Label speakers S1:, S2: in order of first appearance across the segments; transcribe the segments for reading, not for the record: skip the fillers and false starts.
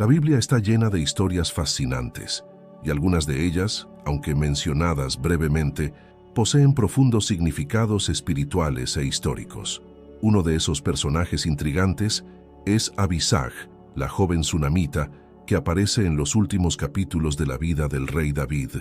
S1: La Biblia está llena de historias fascinantes, y algunas de ellas, aunque mencionadas brevemente, poseen profundos significados espirituales e históricos. Uno de esos personajes intrigantes es Abisag, la joven sunamita que aparece en los últimos capítulos de la vida del rey David.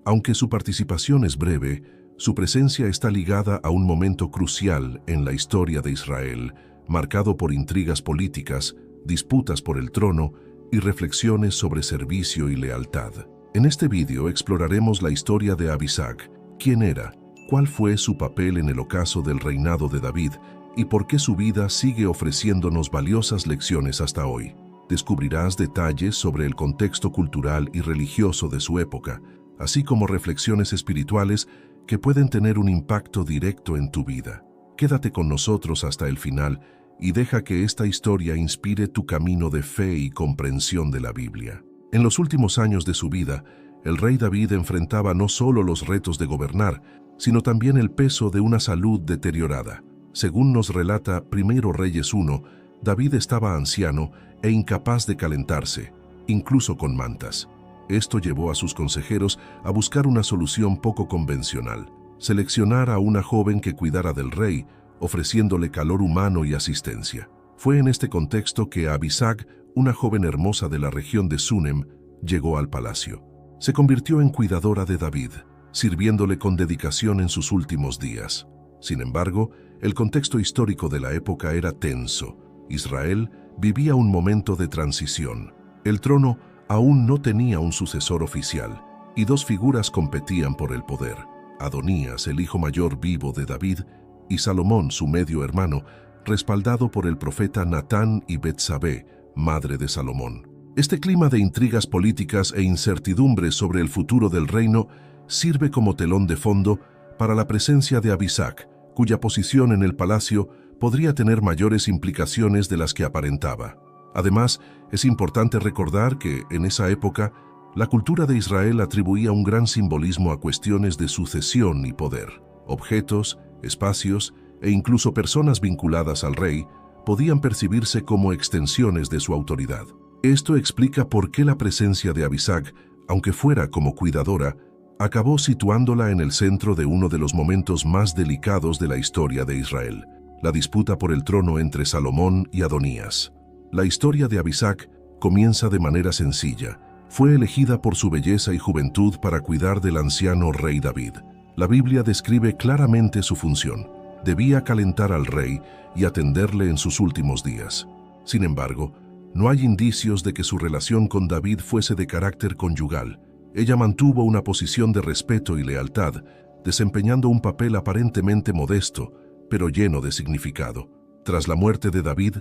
S1: Aunque su participación es breve, su presencia está ligada a un momento crucial en la historia de Israel, marcado por intrigas políticas, disputas por el trono y reflexiones sobre servicio y lealtad. En este vídeo exploraremos la historia de Abisag, quién era, cuál fue su papel en el ocaso del reinado de David y por qué su vida sigue ofreciéndonos valiosas lecciones hasta hoy. Descubrirás detalles sobre el contexto cultural y religioso de su época, así como reflexiones espirituales que pueden tener un impacto directo en tu vida. Quédate con nosotros hasta el final y deja que esta historia inspire tu camino de fe y comprensión de la Biblia. En los últimos años de su vida, el rey David enfrentaba no solo los retos de gobernar, sino también el peso de una salud deteriorada. Según nos relata 1 Reyes 1, David estaba anciano e incapaz de calentarse, incluso con mantas. Esto llevó a sus consejeros a buscar una solución poco convencional: seleccionar a una joven que cuidara del rey, ofreciéndole calor humano y asistencia. Fue en este contexto que Abisag, una joven hermosa de la región de Sunem, llegó al palacio. Se convirtió en cuidadora de David, sirviéndole con dedicación en sus últimos días. Sin embargo, el contexto histórico de la época era tenso. Israel vivía un momento de transición. El trono aún no tenía un sucesor oficial, y dos figuras competían por el poder: Adonías, el hijo mayor vivo de David, y Salomón, su medio hermano, respaldado por el profeta Natán y Betsabé, madre de Salomón. Este clima de intrigas políticas e incertidumbre sobre el futuro del reino sirve como telón de fondo para la presencia de Abisag, cuya posición en el palacio podría tener mayores implicaciones de las que aparentaba. Además, es importante recordar que, en esa época, la cultura de Israel atribuía un gran simbolismo a cuestiones de sucesión y poder. Objetos, espacios e incluso personas vinculadas al rey podían percibirse como extensiones de su autoridad. Esto explica por qué la presencia de Abisag, aunque fuera como cuidadora, acabó situándola en el centro de uno de los momentos más delicados de la historia de Israel: la disputa por el trono entre Salomón y Adonías. La historia de Abisag comienza de manera sencilla. Fue elegida por su belleza y juventud para cuidar del anciano rey David. La Biblia describe claramente su función: debía calentar al rey y atenderle en sus últimos días. Sin embargo, no hay indicios de que su relación con David fuese de carácter conyugal. Ella mantuvo una posición de respeto y lealtad, desempeñando un papel aparentemente modesto, pero lleno de significado. Tras la muerte de David,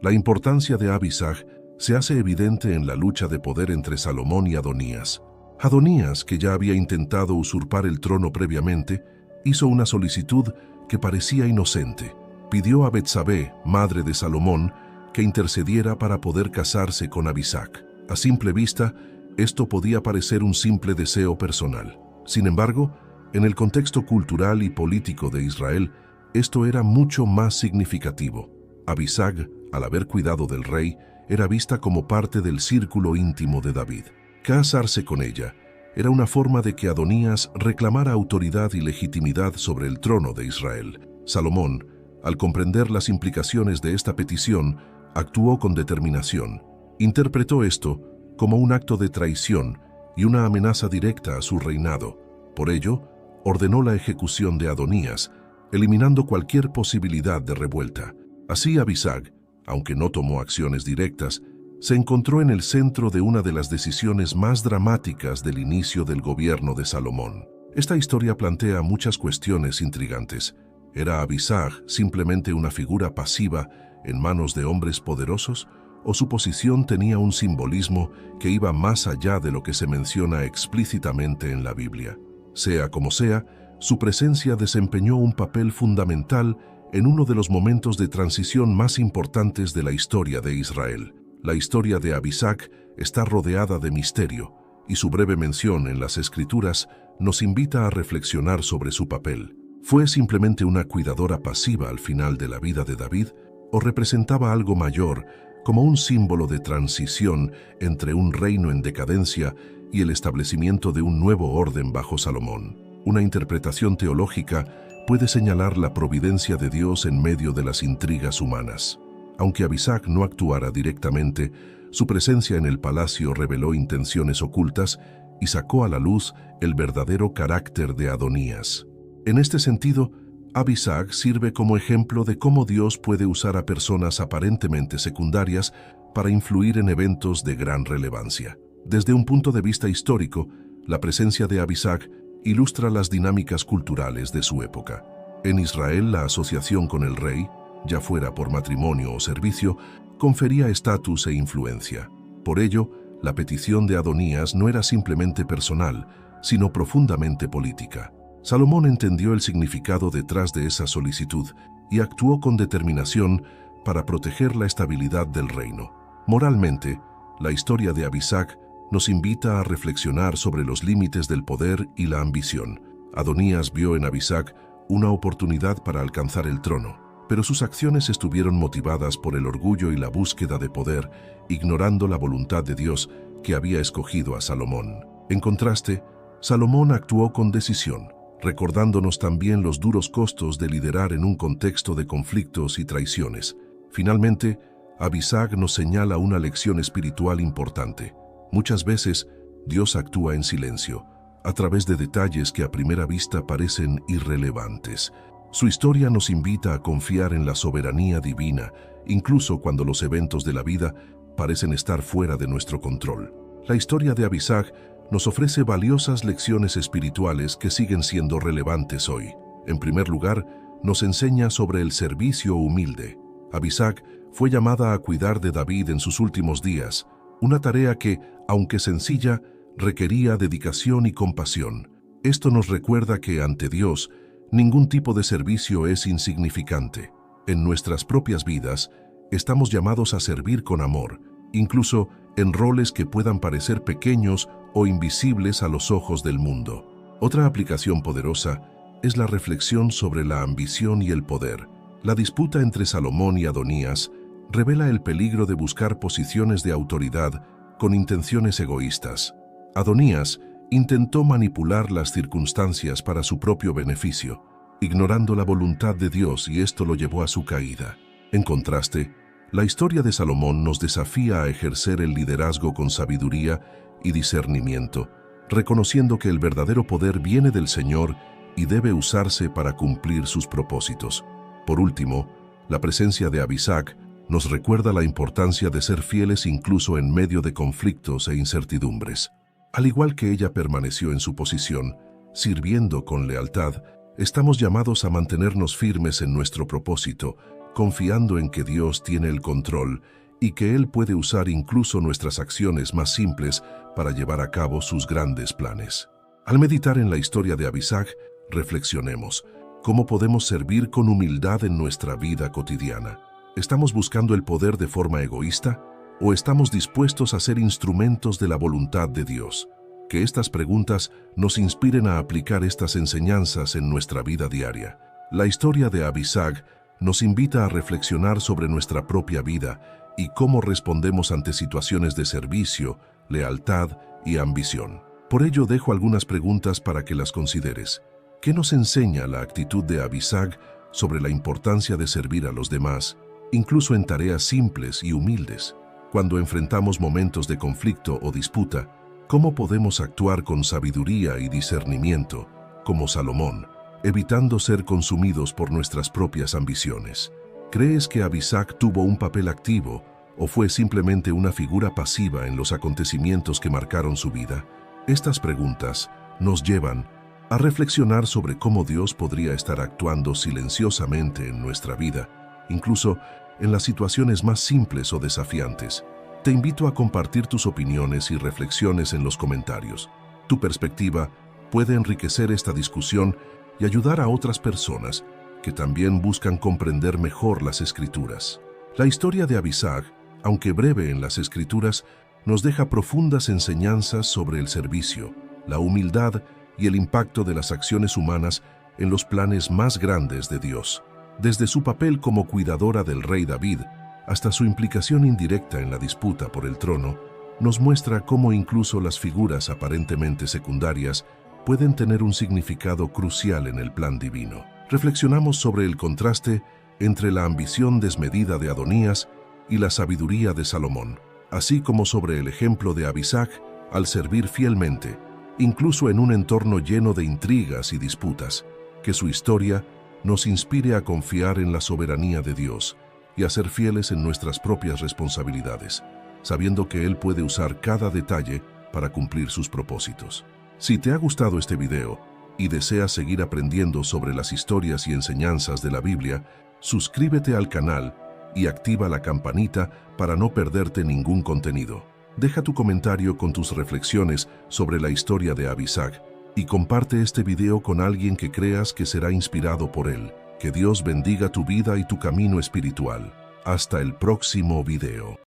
S1: la importancia de Abisag se hace evidente en la lucha de poder entre Salomón y Adonías. Adonías, que ya había intentado usurpar el trono previamente, hizo una solicitud que parecía inocente. Pidió a Betsabé, madre de Salomón, que intercediera para poder casarse con Abisag. A simple vista, esto podía parecer un simple deseo personal. Sin embargo, en el contexto cultural y político de Israel, esto era mucho más significativo. Abisag, al haber cuidado del rey, era vista como parte del círculo íntimo de David. Casarse con ella era una forma de que Adonías reclamara autoridad y legitimidad sobre el trono de Israel. Salomón, al comprender las implicaciones de esta petición, actuó con determinación. Interpretó esto como un acto de traición y una amenaza directa a su reinado. Por ello, ordenó la ejecución de Adonías, eliminando cualquier posibilidad de revuelta. Así Abisag, aunque no tomó acciones directas, se encontró en el centro de una de las decisiones más dramáticas del inicio del gobierno de Salomón. Esta historia plantea muchas cuestiones intrigantes. ¿Era Abisag simplemente una figura pasiva en manos de hombres poderosos, o su posición tenía un simbolismo que iba más allá de lo que se menciona explícitamente en la Biblia? Sea como sea, su presencia desempeñó un papel fundamental en uno de los momentos de transición más importantes de la historia de Israel. La historia de Abisag está rodeada de misterio, y su breve mención en las Escrituras nos invita a reflexionar sobre su papel. ¿Fue simplemente una cuidadora pasiva al final de la vida de David, o representaba algo mayor, como un símbolo de transición entre un reino en decadencia y el establecimiento de un nuevo orden bajo Salomón. Una interpretación teológica puede señalar la providencia de Dios en medio de las intrigas humanas. Aunque Abisag no actuara directamente, su presencia en el palacio reveló intenciones ocultas y sacó a la luz el verdadero carácter de Adonías. En este sentido, Abisag sirve como ejemplo de cómo Dios puede usar a personas aparentemente secundarias para influir en eventos de gran relevancia. Desde un punto de vista histórico, la presencia de Abisag ilustra las dinámicas culturales de su época. En Israel, la asociación con el rey, ya fuera por matrimonio o servicio, confería estatus e influencia. Por ello, la petición de Adonías no era simplemente personal, sino profundamente política. Salomón entendió el significado detrás de esa solicitud y actuó con determinación para proteger la estabilidad del reino. Moralmente, la historia de Abisag nos invita a reflexionar sobre los límites del poder y la ambición. Adonías vio en Abisag una oportunidad para alcanzar el trono, pero sus acciones estuvieron motivadas por el orgullo y la búsqueda de poder, ignorando la voluntad de Dios que había escogido a Salomón. En contraste, Salomón actuó con decisión, recordándonos también los duros costos de liderar en un contexto de conflictos y traiciones. Finalmente, Abisag nos señala una lección espiritual importante. Muchas veces, Dios actúa en silencio, a través de detalles que a primera vista parecen irrelevantes. Su historia nos invita a confiar en la soberanía divina, incluso cuando los eventos de la vida parecen estar fuera de nuestro control. La historia de Abisag nos ofrece valiosas lecciones espirituales que siguen siendo relevantes hoy. En primer lugar, nos enseña sobre el servicio humilde. Abisag fue llamada a cuidar de David en sus últimos días, una tarea que, aunque sencilla, requería dedicación y compasión. Esto nos recuerda que, ante Dios, ningún tipo de servicio es insignificante. En nuestras propias vidas, estamos llamados a servir con amor, incluso en roles que puedan parecer pequeños o invisibles a los ojos del mundo. Otra aplicación poderosa es la reflexión sobre la ambición y el poder. La disputa entre Salomón y Adonías revela el peligro de buscar posiciones de autoridad con intenciones egoístas. Adonías intentó manipular las circunstancias para su propio beneficio, ignorando la voluntad de Dios, y esto lo llevó a su caída. En contraste, la historia de Salomón nos desafía a ejercer el liderazgo con sabiduría y discernimiento, reconociendo que el verdadero poder viene del Señor y debe usarse para cumplir sus propósitos. Por último, la presencia de Abisag nos recuerda la importancia de ser fieles incluso en medio de conflictos e incertidumbres. Al igual que ella permaneció en su posición, sirviendo con lealtad, estamos llamados a mantenernos firmes en nuestro propósito, confiando en que Dios tiene el control y que Él puede usar incluso nuestras acciones más simples para llevar a cabo sus grandes planes. Al meditar en la historia de Abisag, reflexionemos: ¿cómo podemos servir con humildad en nuestra vida cotidiana? ¿Estamos buscando el poder de forma egoísta o estamos dispuestos a ser instrumentos de la voluntad de Dios? Que estas preguntas nos inspiren a aplicar estas enseñanzas en nuestra vida diaria. La historia de Abisag nos invita a reflexionar sobre nuestra propia vida y cómo respondemos ante situaciones de servicio, lealtad y ambición. Por ello, dejo algunas preguntas para que las consideres. ¿Qué nos enseña la actitud de Abisag sobre la importancia de servir a los demás, incluso en tareas simples y humildes? Cuando enfrentamos momentos de conflicto o disputa, ¿cómo podemos actuar con sabiduría y discernimiento, como Salomón, evitando ser consumidos por nuestras propias ambiciones? ¿Crees que Abisag tuvo un papel activo o fue simplemente una figura pasiva en los acontecimientos que marcaron su vida? Estas preguntas nos llevan a reflexionar sobre cómo Dios podría estar actuando silenciosamente en nuestra vida, incluso en las situaciones más simples o desafiantes. Te invito a compartir tus opiniones y reflexiones en los comentarios. Tu perspectiva puede enriquecer esta discusión y ayudar a otras personas que también buscan comprender mejor las Escrituras. La historia de Abisag, aunque breve en las Escrituras, nos deja profundas enseñanzas sobre el servicio, la humildad y el impacto de las acciones humanas en los planes más grandes de Dios. Desde su papel como cuidadora del rey David hasta su implicación indirecta en la disputa por el trono, nos muestra cómo incluso las figuras aparentemente secundarias pueden tener un significado crucial en el plan divino. Reflexionamos sobre el contraste entre la ambición desmedida de Adonías y la sabiduría de Salomón, así como sobre el ejemplo de Abisag al servir fielmente, incluso en un entorno lleno de intrigas y disputas. Que su historia nos inspire a confiar en la soberanía de Dios y a ser fieles en nuestras propias responsabilidades, sabiendo que Él puede usar cada detalle para cumplir sus propósitos. Si te ha gustado este video y deseas seguir aprendiendo sobre las historias y enseñanzas de la Biblia, suscríbete al canal y activa la campanita para no perderte ningún contenido. Deja tu comentario con tus reflexiones sobre la historia de Abisag y comparte este video con alguien que creas que será inspirado por él. Que Dios bendiga tu vida y tu camino espiritual. Hasta el próximo video.